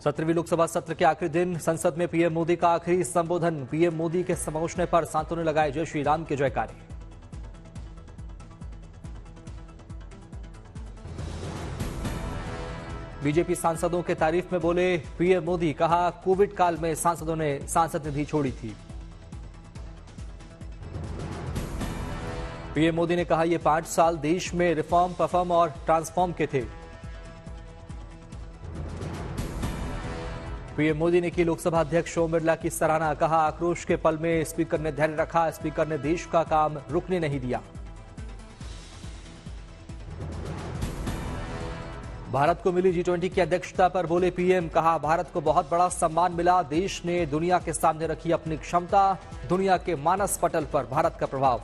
17वीं लोकसभा सत्र के आखिरी दिन संसद में पीएम मोदी का आखिरी संबोधन। पीएम मोदी के पहुंचने पर सांसदों ने लगाए जय श्री राम के जयकारे। बीजेपी सांसदों के तारीफ में बोले पीएम मोदी, कहा कोविड काल में सांसदों ने सांसद निधि छोड़ी थी। पीएम मोदी ने कहा ये 5 साल देश में रिफॉर्म, परफॉर्म और ट्रांसफॉर्म के थे। पीएम मोदी ने की लोकसभा अध्यक्ष ओम बिरला की सराहना, कहा आक्रोश के पल में स्पीकर ने धैर्य रखा, स्पीकर ने देश का काम रुकने नहीं दिया। भारत को मिली G20 की अध्यक्षता पर बोले पीएम, कहा भारत को बहुत बड़ा सम्मान मिला, देश ने दुनिया के सामने रखी अपनी क्षमता, दुनिया के मानस पटल पर भारत का प्रभाव।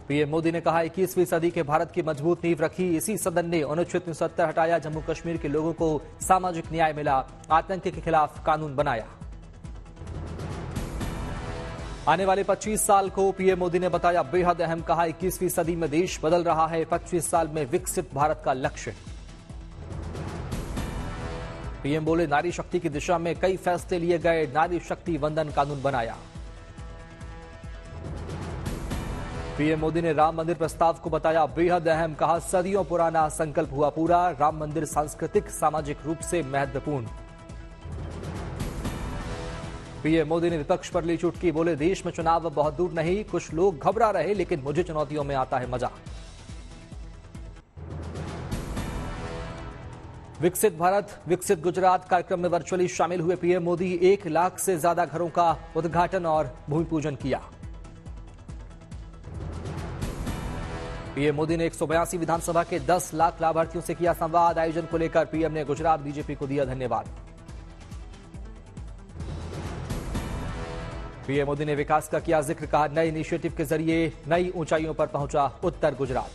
पीएम मोदी ने कहा 21वीं सदी के भारत की मजबूत नींव रखी, इसी सदन ने अनुच्छेद 370 हटाया, जम्मू कश्मीर के लोगों को सामाजिक न्याय मिला, आतंक के खिलाफ कानून बनाया। आने वाले 25 साल को पीएम मोदी ने बताया बेहद अहम, कहा 21वीं सदी में देश बदल रहा है, 25 साल में विकसित भारत का लक्ष्य। पीएम बोले नारी शक्ति की दिशा में कई फैसले लिए गए, नारी शक्ति वंदन कानून बनाया। पीएम मोदी ने राम मंदिर प्रस्ताव को बताया बेहद अहम, कहा सदियों पुराना संकल्प हुआ पूरा, राम मंदिर सांस्कृतिक सामाजिक रूप से महत्वपूर्ण। पीएम मोदी ने विपक्ष पर ली चुटकी, बोले देश में चुनाव अब बहुत दूर नहीं, कुछ लोग घबरा रहे लेकिन मुझे चुनौतियों में आता है मजा। विकसित भारत विकसित गुजरात कार्यक्रम में वर्चुअली शामिल हुए पीएम मोदी, 1 लाख से ज्यादा घरों का उद्घाटन और भूमि पूजन किया। पीएम मोदी ने 182 विधानसभा के 10 लाख लाभार्थियों से किया संवाद, आयोजन को लेकर पीएम ने गुजरात बीजेपी को दिया धन्यवाद। पीएम मोदी ने विकास का किया जिक्र, कहा नए इनिशिएटिव के जरिए नई ऊंचाइयों पर पहुंचा उत्तर गुजरात।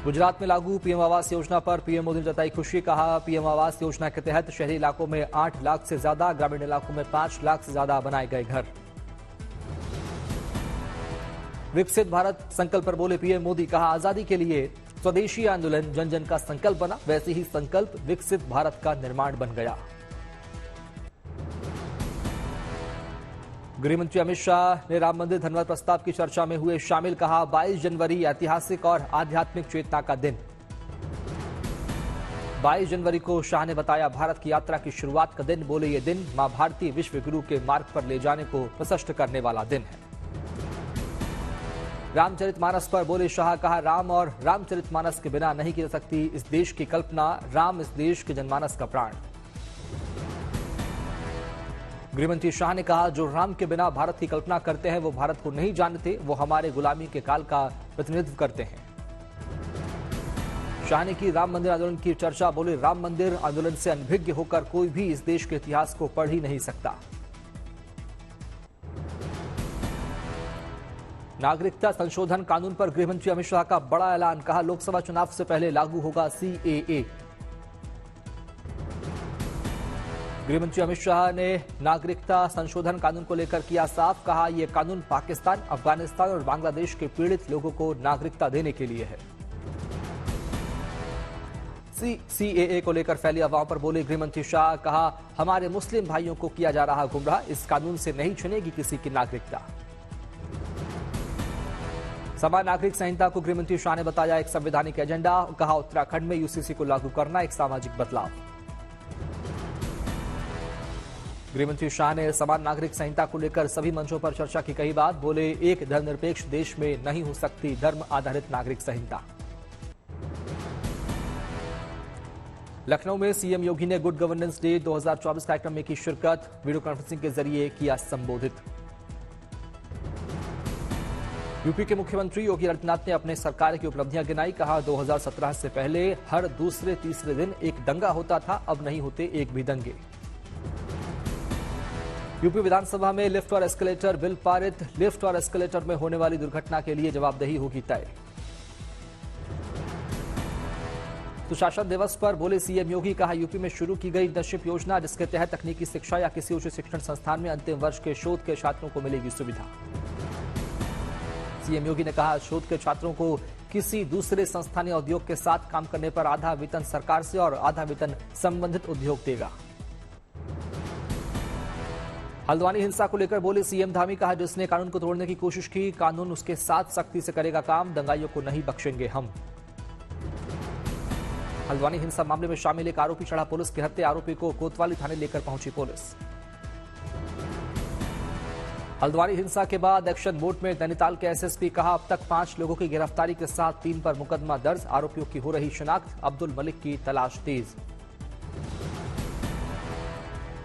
गुजरात में लागू पीएम आवास योजना पर पीएम मोदी ने जताई खुशी, कहा पीएम आवास योजना के तहत शहरी इलाकों में 8 लाख से ज्यादा, ग्रामीण इलाकों में 5 लाख से ज्यादा बनाए गए घर। विकसित भारत संकल्प पर बोले पीएम मोदी, कहा आजादी के लिए स्वदेशी आंदोलन जन जन का संकल्प बना, वैसे ही संकल्प विकसित भारत का निर्माण बन गया। गृहमंत्री अमित शाह ने राम मंदिर धन्यवाद प्रस्ताव की चर्चा में हुए शामिल, कहा 22 जनवरी ऐतिहासिक और आध्यात्मिक चेतना का दिन। 22 जनवरी को शाह ने बताया भारत की यात्रा की शुरुआत का दिन, बोले ये दिन मां भारती विश्व गुरु के मार्ग पर ले जाने को प्रशस्त करने वाला दिन है। रामचरितमानस पर बोले शाह, कहा राम और रामचरितमानस के बिना नहीं की जा सकती इस देश की कल्पना, राम इस देश के जनमानस का प्राण। गृहमंत्री शाह ने कहा जो राम के बिना भारत की कल्पना करते हैं वो भारत को नहीं जानते, वो हमारे गुलामी के काल का प्रतिनिधित्व करते हैं। शाह ने की राम मंदिर आंदोलन की चर्चा, बोले राम मंदिर आंदोलन से अनभिज्ञ होकर कोई भी इस देश के इतिहास को पढ़ ही नहीं सकता। नागरिकता संशोधन कानून पर गृहमंत्री अमित शाह का बड़ा ऐलान, कहा लोकसभा चुनाव से पहले लागू होगा CAA। गृहमंत्री अमित शाह ने नागरिकता संशोधन कानून को लेकर किया साफ, कहा यह कानून पाकिस्तान, अफगानिस्तान और बांग्लादेश के पीड़ित लोगों को नागरिकता देने के लिए है। CAA को लेकर फैली अफवाहों पर बोले गृहमंत्री शाह, कहा हमारे मुस्लिम भाइयों को किया जा रहा गुमराह, इस कानून से नहीं छिनेगी किसी की नागरिकता। समान नागरिक संहिता को गृहमंत्री शाह ने बताया एक संवैधानिक एजेंडा, कहा उत्तराखंड में UCC को लागू करना एक सामाजिक बदलाव। गृहमंत्री शाह ने समान नागरिक संहिता को लेकर सभी मंचों पर चर्चा की कही बात, बोले एक धर्मनिरपेक्ष देश में नहीं हो सकती धर्म आधारित नागरिक संहिता। लखनऊ में सीएम योगी ने गुड गवर्नेंस डे 2024 कार्यक्रम में की शिरकत, वीडियो कॉन्फ्रेंसिंग के जरिए किया संबोधित। यूपी के मुख्यमंत्री योगी आदित्यनाथ ने अपने सरकार की उपलब्धियां गिनाई, कहा 2017 से पहले हर दूसरे तीसरे दिन एक दंगा होता था, अब नहीं होते एक भी दंगे। यूपी विधानसभा में लिफ्ट और एस्केलेटर बिल पारित, लिफ्ट और एस्केलेटर में होने वाली दुर्घटना के लिए जवाबदेही होगी तय। सुशासन दिवस पर बोले सीएम योगी, कहा यूपी में शुरू की गई इंटर्नशिप योजना जिसके तहत तकनीकी शिक्षा या किसी उच्च शिक्षण संस्थान में अंतिम वर्ष के शोध के छात्रों को मिलेगी सुविधा। सीएम योगी ने कहा शोध के छात्रों को किसी दूसरे संस्थान या उद्योग के साथ काम करने पर आधा वेतन सरकार से और आधा वेतन संबंधित उद्योग देगा। हल्द्वानी हिंसा को लेकर बोले सीएम धामी, कहा जिसने कानून को तोड़ने की कोशिश की कानून उसके साथ सख्ती से करेगा काम, दंगाइयों को नहीं बख्शेंगे हम। हल्द्वानी हिंसा मामले में शामिल एक आरोपी चढ़ा पुलिस के हत्या, आरोपी को कोतवाली थाने लेकर पहुंची पुलिस। हल्द्वानी हिंसा के बाद एक्शन मोड में नैनीताल के एसएसपी, कहा अब तक 5 लोगों की गिरफ्तारी के साथ 3 पर मुकदमा दर्ज, आरोपियों की हो रही शिनाख्त, अब्दुल मलिक की तलाश तेज।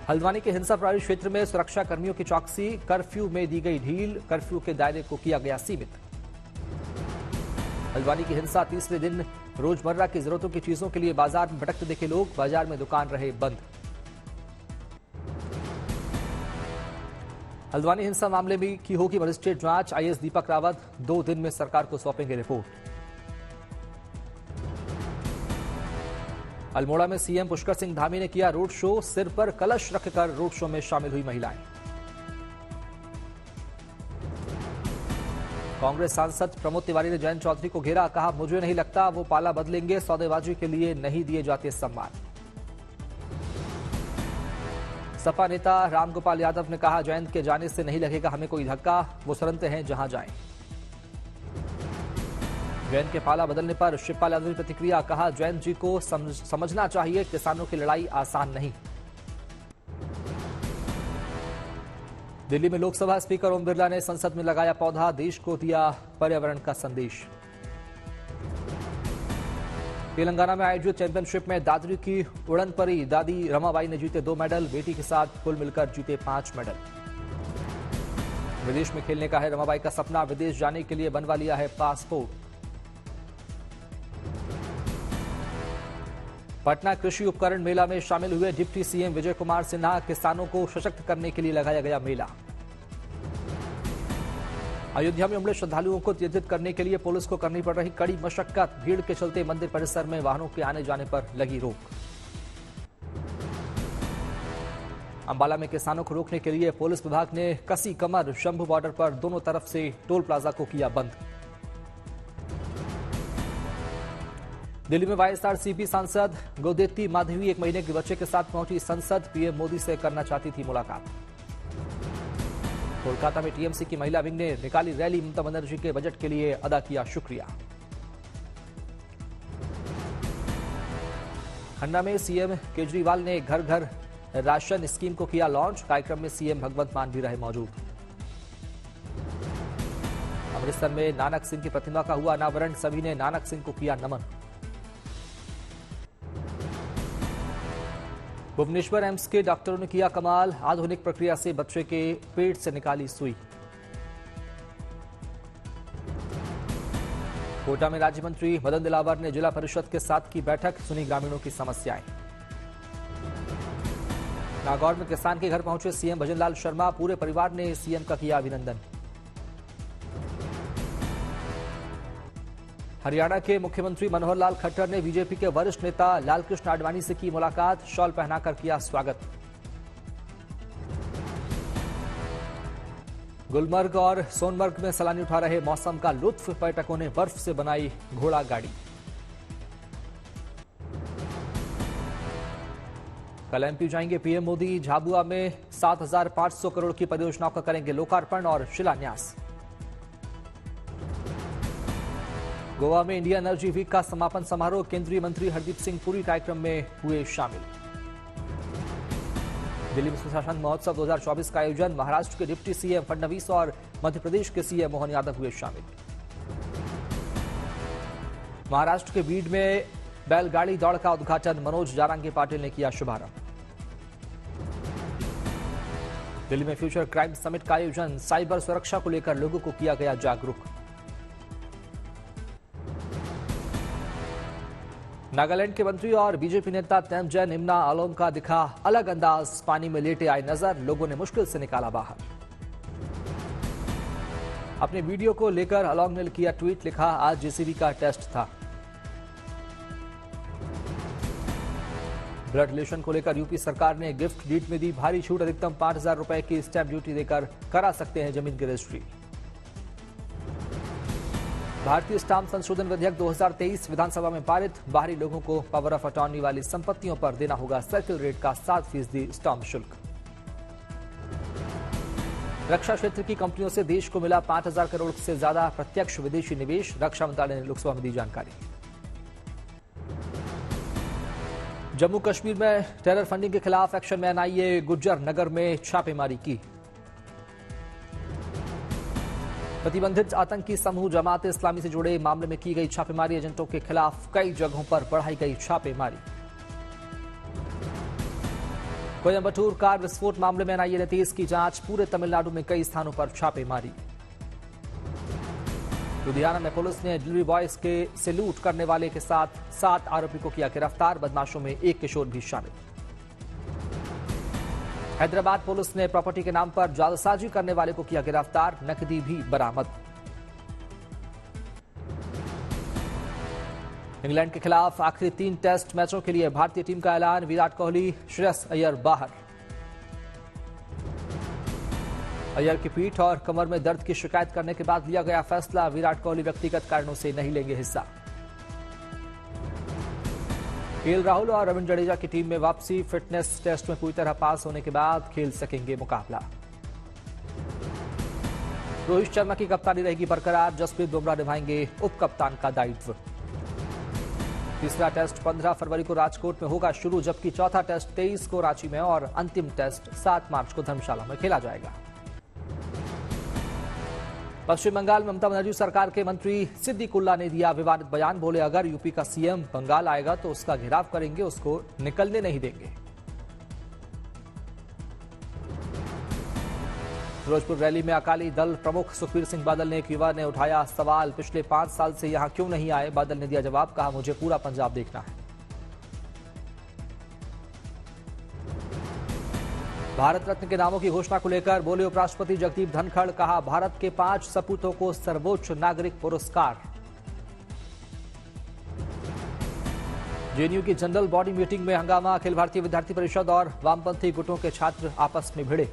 हल्द्वानी के हिंसा प्रभावित क्षेत्र में सुरक्षा कर्मियों की चौकसी, कर्फ्यू में दी गई ढील, कर्फ्यू के दायरे को किया गया सीमित। हल्द्वानी की हिंसा तीसरे दिन रोजमर्रा की जरूरतों की चीजों के लिए बाजार में भटकते देखे लोग, बाजार में दुकान रहे बंद। हल्द्वानी हिंसा मामले में की होगी मजिस्ट्रेट जांच, आईएएस दीपक रावत 2 दिन में सरकार को सौंपेंगे रिपोर्ट। अल्मोड़ा में सीएम पुष्कर सिंह धामी ने किया रोड शो, सिर पर कलश रखकर रोड शो में शामिल हुई महिलाएं। कांग्रेस सांसद प्रमोद तिवारी ने जयंत चौधरी को घेरा, कहा मुझे नहीं लगता वो पाला बदलेंगे, सौदेबाजी के लिए नहीं दिए जाते सम्मान। सपा नेता रामगोपाल यादव ने कहा जयंत के जाने से नहीं लगेगा हमें कोई धक्का, वो सरंते हैं जहां जाएं। जयंत के पाला बदलने पर शिवपाल यादव की प्रतिक्रिया, कहा जयंत जी को समझना चाहिए किसानों की लड़ाई आसान नहीं। दिल्ली में लोकसभा स्पीकर ओम बिरला ने संसद में लगाया पौधा, देश को दिया पर्यावरण का संदेश। तेलंगाना में आयोजित चैंपियनशिप में दादरी की उड़न परी दादी रमाबाई ने जीते 2 मेडल, बेटी के साथ कुल मिलकर जीते 5 मेडल। विदेश में खेलने का है रमाबाई का सपना, विदेश जाने के लिए बनवा लिया है पासपोर्ट। पटना कृषि उपकरण मेला में शामिल हुए डिप्टी सीएम विजय कुमार सिन्हा, किसानों को सशक्त करने के लिए लगाया गया मेला। अयोध्या में उमड़े श्रद्धालुओं को नियंत्रित करने के लिए पुलिस को करनी पड़ रही कड़ी मशक्कत, भीड़ के चलते मंदिर परिसर में वाहनों के आने जाने पर लगी रोक। अंबाला में किसानों को रोकने के लिए पुलिस विभाग ने कसी कमर, शंभू बॉर्डर पर दोनों तरफ से टोल प्लाजा को किया बंद। दिल्ली में वाईएसआरसीपी सांसद गोदेती माधवी 1 महीने के बच्चे के साथ पहुंची संसद, पीएम मोदी से करना चाहती थी मुलाकात। कोलकाता में टीएमसी की महिला विंग ने निकाली रैली, ममता बनर्जी के बजट के लिए अदा किया शुक्रिया। खन्ना में सीएम केजरीवाल ने घर घर राशन स्कीम को किया लॉन्च, कार्यक्रम में सीएम भगवंत मान भी रहे मौजूद। अमृतसर में नानक सिंह की प्रतिमा का हुआ अनावरण, सभी ने नानक सिंह को किया नमन। भुवनेश्वर एम्स के डॉक्टरों ने किया कमाल, आधुनिक प्रक्रिया से बच्चे के पेट से निकाली सुई। कोटा में राज्य मंत्री मदन दिलावर ने जिला परिषद के साथ की बैठक, सुनी ग्रामीणों की समस्याएं। नागौर में किसान के घर पहुंचे सीएम भजनलाल शर्मा, पूरे परिवार ने सीएम का किया अभिनंदन। हरियाणा के मुख्यमंत्री मनोहर लाल खट्टर ने बीजेपी के वरिष्ठ नेता लालकृष्ण आडवाणी से की मुलाकात, शॉल पहनाकर किया स्वागत। गुलमर्ग और सोनमर्ग में सैलानी उठा रहे मौसम का लुत्फ, पर्यटकों ने बर्फ से बनाई घोड़ा गाड़ी। कल एमपी जाएंगे पीएम मोदी, झाबुआ में 7,500 करोड़ की परियोजनाओं का करेंगे लोकार्पण और शिलान्यास। गोवा में इंडिया एनर्जी वीक का समापन समारोह, केंद्रीय मंत्री हरदीप सिंह पुरी कार्यक्रम में हुए शामिल। दिल्ली में सुशासन महोत्सव 2024 का आयोजन, महाराष्ट्र के डिप्टी सीएम फडणवीस और मध्य प्रदेश के सीएम मोहन यादव हुए शामिल। महाराष्ट्र के बीड में बैलगाड़ी दौड़ का उद्घाटन, मनोज जारांगे पाटिल ने किया शुभारंभ। दिल्ली में फ्यूचर क्राइम समिट का आयोजन, साइबर सुरक्षा को लेकर लोगों को किया गया जागरूक। नागालैंड के मंत्री और बीजेपी नेता तेमजय निम्ना आलोम का दिखा अलग अंदाज, पानी में लेटे आए नजर, लोगों ने मुश्किल से निकाला बाहर। अपने वीडियो को लेकर आलोम ने किया ट्वीट, लिखा आज जेसीबी का टेस्ट था। ब्लड रिलेशन को लेकर यूपी सरकार ने गिफ्ट डीड में दी भारी छूट, अधिकतम 5,000 रुपए की स्टैंप ड्यूटी देकर करा सकते हैं जमीन की रजिस्ट्री। भारतीय स्टाम्प संशोधन विधेयक 2023 विधानसभा में पारित। बाहरी लोगों को पावर ऑफ अटॉर्नी वाली संपत्तियों पर देना होगा सर्किल रेट का 7% स्टाम्प शुल्क। रक्षा क्षेत्र की कंपनियों से देश को मिला 5,000 करोड़ से ज्यादा प्रत्यक्ष विदेशी निवेश। रक्षा मंत्रालय ने लोकसभा में दी जानकारी। जम्मू कश्मीर में टेरर फंडिंग के खिलाफ एक्शन में एनआईए गुज्जर नगर में छापेमारी की। प्रतिबंधित आतंकी समूह जमात इस्लामी से जुड़े मामले में की गई छापेमारी। एजेंटों के खिलाफ कई जगहों पर बढ़ाई गई छापेमारी। कोयंबटूर कार विस्फोट मामले में एनआईए ने तेज की जांच। पूरे तमिलनाडु में कई स्थानों पर छापेमारी। लुधियाना में पुलिस ने डिलीवरी बॉयज से लूट करने वाले के साथ 7 आरोपी को किया गिरफ्तार। बदमाशों में एक किशोर भी शामिल। हैदराबाद पुलिस ने प्रॉपर्टी के नाम पर जालसाजी करने वाले को किया गिरफ्तार। नकदी भी बरामद। इंग्लैंड के खिलाफ आखिरी 3 टेस्ट मैचों के लिए भारतीय टीम का ऐलान। विराट कोहली, श्रेयस अय्यर बाहर। अय्यर की पीठ और कमर में दर्द की शिकायत करने के बाद लिया गया फैसला। विराट कोहली व्यक्तिगत कारणों से नहीं लेंगे हिस्सा। केएल राहुल और रविंद्र जडेजा की टीम में वापसी। फिटनेस टेस्ट में पूरी तरह पास होने के बाद खेल सकेंगे मुकाबला। रोहित शर्मा की कप्तानी रहेगी बरकरार। जसप्रीत बुमराह निभाएंगे उप कप्तान का दायित्व। तीसरा टेस्ट 15 फरवरी को राजकोट में होगा शुरू, जबकि चौथा टेस्ट 23 को रांची में और अंतिम टेस्ट 7 मार्च को धर्मशाला में खेला जाएगा। पश्चिम बंगाल में ममता बनर्जी सरकार के मंत्री सिद्दीकुल्ला ने दिया विवादित बयान। बोले, अगर यूपी का सीएम बंगाल आएगा तो उसका घेराव करेंगे, उसको निकलने नहीं देंगे। फिरोजपुर रैली में अकाली दल प्रमुख सुखबीर सिंह बादल ने एक युवा ने उठाया सवाल, पिछले 5 साल से यहां क्यों नहीं आए। बादल ने दिया जवाब, कहा मुझे पूरा पंजाब देखना है। भारत रत्न के नामों की घोषणा को लेकर बोले उपराष्ट्रपति जगदीप धनखड़, कहा भारत के 5 सपूतों को सर्वोच्च नागरिक पुरस्कार। जेएनयू की जनरल बॉडी मीटिंग में हंगामा। अखिल भारतीय विद्यार्थी परिषद और वामपंथी गुटों के छात्र आपस में भिड़े।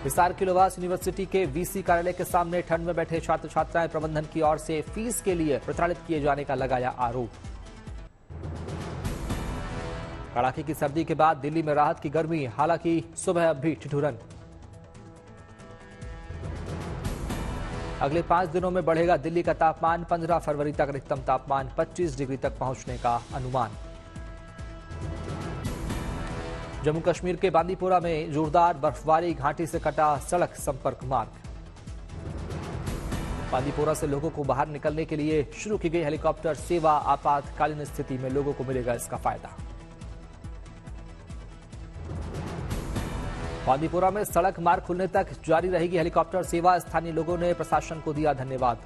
हिसार की लोवास यूनिवर्सिटी के वीसी कार्यालय के सामने ठंड में बैठे छात्र छात्राएं। प्रबंधन की ओर से फीस के लिए प्रताड़ित किए जाने का लगाया आरोप। कड़ाके की सर्दी के बाद दिल्ली में राहत की गर्मी, हालांकि सुबह अब भी ठिठुरन। अगले 5 दिनों में बढ़ेगा दिल्ली का तापमान। 15 फरवरी तक अधिकतम तापमान 25 डिग्री तक पहुंचने का अनुमान। जम्मू कश्मीर के बांदीपोरा में जोरदार बर्फबारी, घाटी से कटा सड़क संपर्क मार्ग। बांदीपोरा से लोगों को बाहर निकलने के लिए शुरू की गई हेलीकॉप्टर सेवा। आपातकालीन स्थिति में लोगों को मिलेगा इसका फायदा। बांदीपोरा में सड़क मार्ग खुलने तक जारी रहेगी हेलीकॉप्टर सेवा। स्थानीय लोगों ने प्रशासन को दिया धन्यवाद।